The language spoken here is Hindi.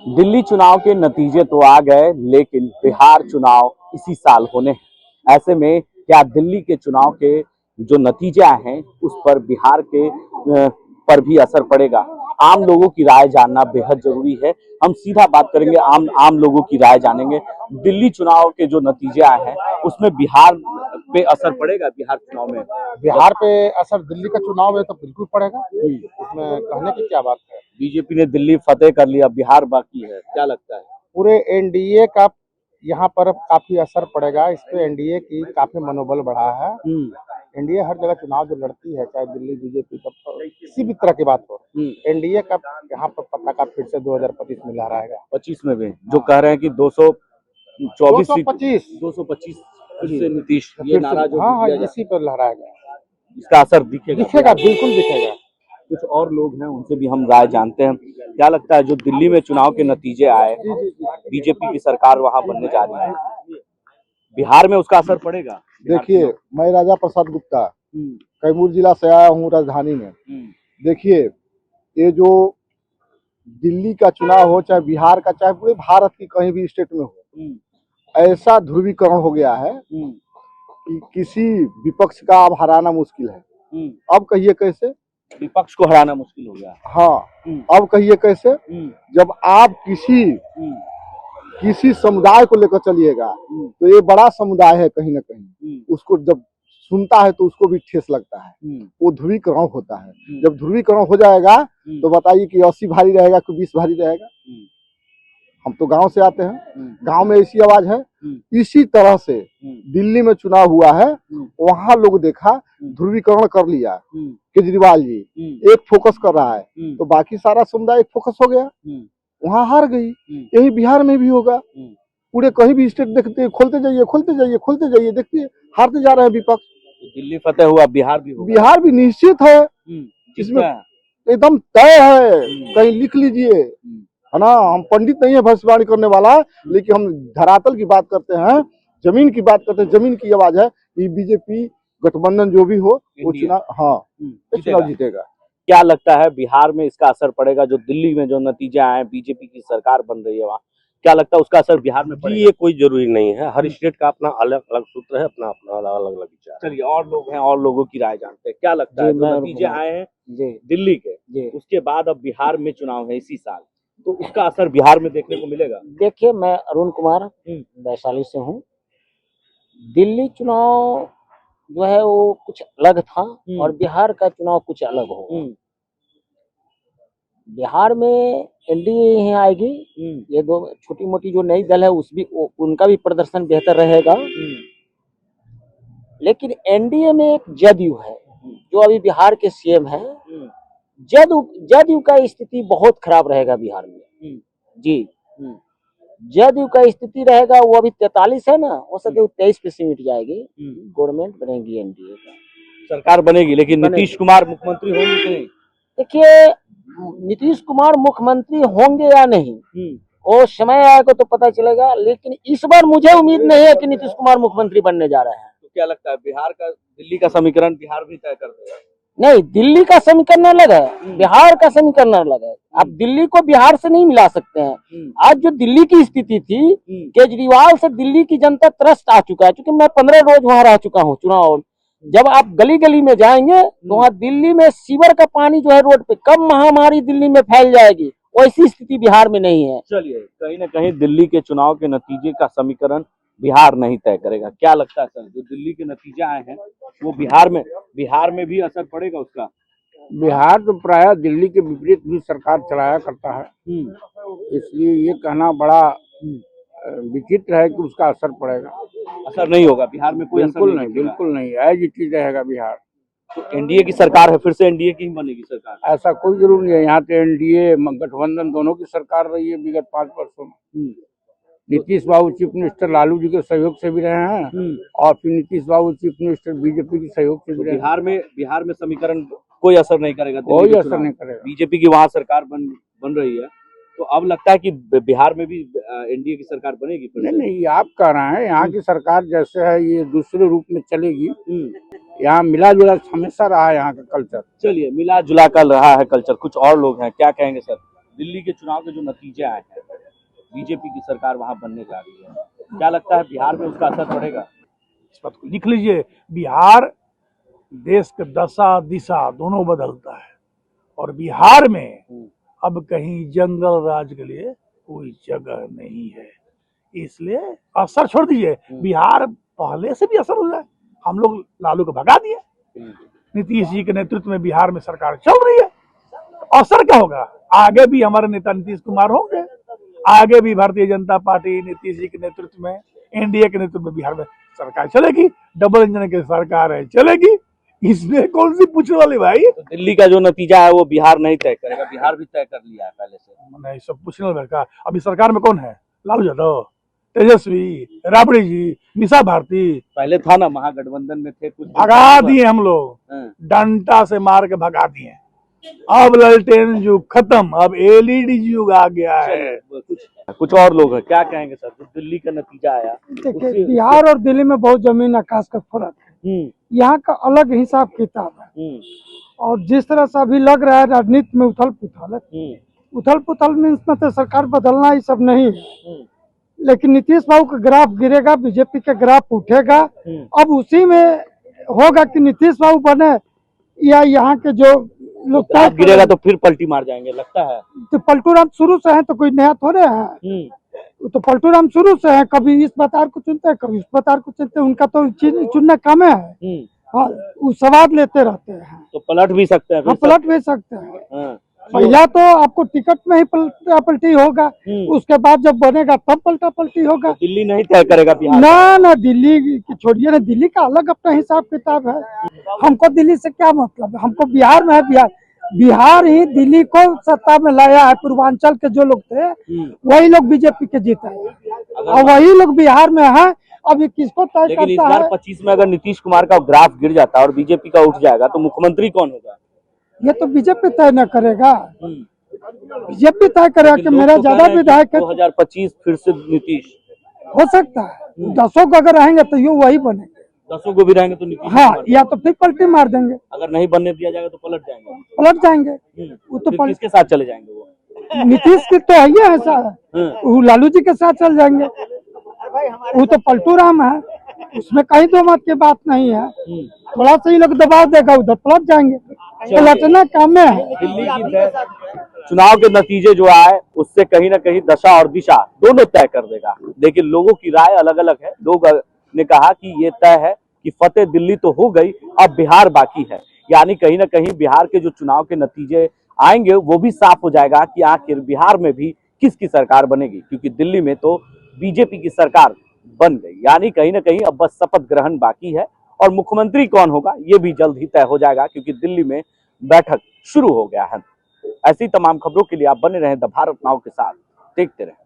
दिल्ली चुनाव के नतीजे तो आ गए, लेकिन बिहार चुनाव इसी साल होने हैं। ऐसे में क्या दिल्ली के चुनाव के जो नतीजे आए हैं उस पर बिहार के पर भी असर पड़ेगा? आम लोगों की राय जानना बेहद जरूरी है। हम सीधा बात करेंगे, आम लोगों की राय जानेंगे। दिल्ली चुनाव के जो नतीजे आए हैं उसमें बिहार पे असर पड़ेगा? बिहार चुनाव में बिहार पे असर दिल्ली का चुनाव है तो बिल्कुल पड़ेगा। इसमें कहने की क्या बात है। बीजेपी ने दिल्ली फतेह कर लिया, बिहार बाकी है, क्या लगता है? पूरे एनडीए का यहाँ पर काफी असर पड़ेगा। इस पे एनडीए की काफी मनोबल बढ़ा है। एनडीए हर जगह चुनाव जो लड़ती है, चाहे दिल्ली बीजेपी का किसी भी तरह की बात हो, एनडीए का यहाँ पर पता का फिर से 2025 में लहराएगा। 25 में भी जो कह रहे हैं कि 225 225 फिर से नीतीश, ये नारा जो हाँ, इसी पर लहराएगा। इसका असर दिखेगा, बिल्कुल दिखेगा। कुछ और लोग हैं, उनसे भी हम राय जानते हैं। क्या लगता है जो दिल्ली में चुनाव के नतीजे आए, बीजेपी की सरकार वहां बनने जा रही है, बिहार में उसका असर पड़ेगा? देखिए, मैं राजा प्रसाद गुप्ता कैमूर जिला से आया हूँ, राजधानी में। देखिए, ये जो दिल्ली का चुनाव हो, चाहे बिहार का, चाहे पूरे भारत की कहीं भी स्टेट में हो, ऐसा ध्रुवीकरण हो गया है कि किसी विपक्ष का अब हराना मुश्किल है। अब कहिए कैसे? विपक्ष को हराना मुश्किल हो गया। हाँ, अब कहिए कैसे? जब आप किसी समुदाय को लेकर चलिएगा तो ये बड़ा समुदाय है, कहीं ना कहीं उसको जब सुनता है तो उसको भी ठेस लगता है। वो ध्रुवीकरण होता है। जब ध्रुवीकरण हो जाएगा तो बताइए कि 80 भारी रहेगा कि 20 भारी रहेगा। हम तो गांव से आते हैं, गांव में ऐसी आवाज है। इसी तरह से दिल्ली में चुनाव हुआ है, वहां लोग देखा ध्रुवीकरण कर लिया। केजरीवाल जी एक फोकस कर रहा है तो बाकी सारा समुदाय एक फोकस हो गया, वहां हार गई। यही बिहार में भी होगा। पूरे कहीं भी स्टेट देखते, खोलते जाइए, देखिए हारते जा रहे हैं विपक्ष। दिल्ली फतेह हुआ, बिहार भी होगा। बिहार भी निश्चित है, इसमें एकदम तय है। कहीं लिख लीजिए, है ना। हम पंडित नहीं है भविष्यवाणी करने वाला, लेकिन हम धरातल की बात करते हैं, जमीन की बात करते हैं। जमीन की आवाज है कि बीजेपी गठबंधन जो भी हो वो चुनाव, चुनाव जीतेगा। क्या लगता है बिहार में इसका असर पड़ेगा? जो दिल्ली में जो नतीजे आए, बीजेपी की सरकार बन रही है, वहाँ क्या लगता है उसका असर बिहार में पड़ेगा? ये कोई जरूरी नहीं है। हर स्टेट का अपना अलग अलग सूत्र है, अपना अपना अलग अलग विचार। चलिए, और लोग हैं, और लोगों की राय जानते हैं। क्या लगता है जो नतीजे आए हैं दिल्ली के, उसके बाद अब बिहार में चुनाव है इसी साल, तो उसका असर बिहार में देखने को मिलेगा? देखिए, मैं अरुण कुमार वैशाली से हूँ। दिल्ली चुनाव जो है वो कुछ अलग था और बिहार का चुनाव कुछ अलग होगा। बिहार में एनडीए ही आएगी। ये दो छोटी मोटी जो नई दल है उनका भी प्रदर्शन बेहतर रहेगा। लेकिन एनडीए में एक जदयू है जो अभी बिहार के सीएम है। जदयू का स्थिति बहुत खराब रहेगा बिहार में जी। जदयू का स्थिति रहेगा, वो अभी 43 है ना, हो सके वो 23 पे सिमट जाएगी। गवर्नमेंट बनेगी, एनडीए का सरकार बनेगी, लेकिन नीतीश कुमार मुख्यमंत्री होंगे कि नहीं? देखिए, नीतीश कुमार मुख्यमंत्री होंगे या नहीं वो समय आएगा तो पता चलेगा। लेकिन इस बार मुझे उम्मीद नहीं है कि नीतीश कुमार मुख्यमंत्री बनने जा रहे हैं। तो क्या लगता है बिहार का, दिल्ली का समीकरण बिहार भी तय कर देगा? नहीं, दिल्ली का समीकरण अलग है, बिहार का समीकरण अलग है। आप दिल्ली को बिहार से नहीं मिला सकते हैं। आज जो दिल्ली की स्थिति थी, केजरीवाल से दिल्ली की जनता त्रस्त आ चुका है। क्योंकि मैं 15 रोज वहां रह चुका हूँ चुनाव। जब आप गली गली में जाएंगे तो वहाँ दिल्ली में सीवर का पानी जो है रोड पे, कब महामारी दिल्ली में फैल जाएगी, वैसी स्थिति बिहार में नहीं है। चलिए, कहीं ना कहीं दिल्ली के चुनाव के नतीजे का समीकरण बिहार नहीं तय करेगा। क्या लगता है सर, जो दिल्ली के नतीजे आए हैं वो बिहार में भी असर पड़ेगा उसका? बिहार तो प्रायः दिल्ली के विपरीत भी सरकार चलाया करता है, इसलिए ये कहना बड़ा विचित्र है कि उसका असर पड़ेगा। असर नहीं होगा बिहार में, कोई बिल्कुल नहीं, एज इट इज रहेगा बिहार। तो एनडीए की सरकार है, फिर से एनडीए की ही बनेगी सरकार? ऐसा कोई जरूर नहीं है। यहाँ तो एनडीए गठबंधन दोनों की सरकार रही है विगत 5 वर्षों में। नीतीश बाबू चीफ मिनिस्टर लालू जी के सहयोग से भी रहे हैं और फिर नीतीश बाबू चीफ मिनिस्टर बीजेपी के सहयोग से भी रहे हैं। बिहार में समीकरण कोई असर नहीं करेगा? कोई असर नहीं करेगा। बीजेपी की वहाँ सरकार बन रही है, तो अब लगता है कि बिहार में भी एनडीए की सरकार बनेगी? नहीं, आप कह रहे हैं यहाँ की सरकार जैसे है ये दूसरे रूप में चलेगी। यहाँ मिला जुला हमेशा रहा है यहाँ का कल्चर। चलिए, मिला जुला कर रहा है कल्चर। कुछ और लोग हैं, क्या कहेंगे सर? दिल्ली के चुनाव के जो नतीजे आए हैं, बीजेपी की सरकार वहां बनने जा रही है, क्या लगता है बिहार में उसका असर पड़ेगा? इस बात को लिख लीजिए, बिहार देश के दशा दिशा दोनों बदलता है और बिहार में अब कहीं जंगल राज के लिए कोई जगह नहीं है। इसलिए असर छोड़ दीजिए, बिहार पहले से भी असर हो जाए। हम लोग लालू को भगा दिए, नीतीश जी के नेतृत्व में बिहार में सरकार चल रही है, असर क्या होगा? आगे भी हमारे नेता नीतीश कुमार होंगे, आगे भी भारतीय जनता पार्टी नीतीश जी के नेतृत्व में, एनडीए के नेतृत्व में बिहार में सरकार चलेगी। डबल इंजन की सरकार है, चलेगी। इसमें कौन सी पूछने वाली भाई? तो दिल्ली का जो नतीजा है वो बिहार नहीं तय करेगा, बिहार भी तय कर लिया है पहले से। नहीं, सब पूछने वाले का। अभी सरकार में कौन है? लालू यादव, तेजस्वी, राबड़ी जी, मीसा भारती। पहले था ना, महागठबंधन में थे कुछ, भगा दिए हम लोग, हाँ। डंडा से मार के भगा दिए। अब ललटेन युग खत्म, अब एलईडी युग आ गया है। कुछ और लोग हैं, क्या कहेंगे सर? जो दिल्ली का नतीजा आया, देखिए, बिहार और दिल्ली में बहुत जमीन आकाश का फर्क है। यहाँ का अलग हिसाब किताब है और जिस तरह से अभी लग रहा है राजनीति में उथल पुथल में इसमें तो सरकार बदलना ही सब नहीं है, लेकिन नीतीश बाबू का ग्राफ गिरेगा, बीजेपी का ग्राफ उठेगा। अब उसी में होगा कि नीतीश बाबू बने या यहाँ के जो लोग गिरेगा तो फिर पलटी मार जाएंगे, लगता है। तो पलटू राम शुरू से है, तो कोई नया थोड़े है। तो पलटू राम शुरू से है, कभी इस बतार को चुनते हैं, कभी उस बतार को चुनते हैं। उनका तो चुनना कम है, हाँ, वो सवाद लेते रहते हैं। तो पलट भी सकते हैं, हाँ, पलट भी सकते हैं। हाँ। पहला तो आपको टिकट में ही पलटा पलटी होगा, उसके बाद जब बनेगा तब पलटा पलटी होगा। तो दिल्ली नहीं तय करेगा बिहार? ना, दिल्ली की छोड़िए ना, दिल्ली का अलग अपना हिसाब किताब है। हमको दिल्ली से क्या मतलब है? हमको बिहार में है। बिहार ही दिल्ली को सत्ता में लाया है। पूर्वांचल के जो लोग थे वही लोग बीजेपी के जीते हैं और वही लोग बिहार में है। अभी किसको तय लेकिन इस करता बार है? 25 में अगर नीतीश कुमार का ग्राफ गिर जाता है और बीजेपी का उठ जाएगा तो मुख्यमंत्री कौन होगा? ये तो बीजेपी तय न करेगा, बीजेपी तय करेगा कि मेरा ज्यादा विधायक है। 2025 फिर से नीतीश हो सकता है, 10 को अगर रहेंगे तो ये वही बनेंगे। 10 को भी रहेंगे तो नीतीश हाँ, कुमार। या तो फिर पलटी मार देंगे। अगर नहीं बनने दिया जाएगा तो पलट जाएंगे। पलट जाएंगे। वो तो फिर किसके साथ चले जाएंगे वो? नीतीश की तो है ही ऐसा, वो लालू जी के साथ चल जाएंगे। वो तो पलटू राम है, उसमें कहीं दो मत की बात नहीं है। थोड़ा सा ही लोग दबाव देगा, उधर पलट जाएंगे। पलटना काम में है। दिल्ली की चुनाव के नतीजे जो आए उससे कहीं ना कहीं दशा और दिशा दोनों तय कर देगा, लेकिन लोगों की राय अलग अलग है। लोग ने कहा कि ये तय है कि फतेह दिल्ली तो हो गई, अब बिहार बाकी है। यानी कहीं ना कहीं बिहार के जो चुनाव के नतीजे आएंगे वो भी साफ हो जाएगा कि आखिर बिहार में भी किसकी सरकार बनेगी, क्योंकि दिल्ली में तो बीजेपी की सरकार बन गई। यानी कहीं ना कहीं अब बस शपथ ग्रहण बाकी है और मुख्यमंत्री कौन होगा ये भी जल्द ही तय हो जाएगा, क्योंकि दिल्ली में बैठक शुरू हो गया है। ऐसी तमाम खबरों के लिए आप बने रहें द भारत नाउ के साथ, देखते रहें।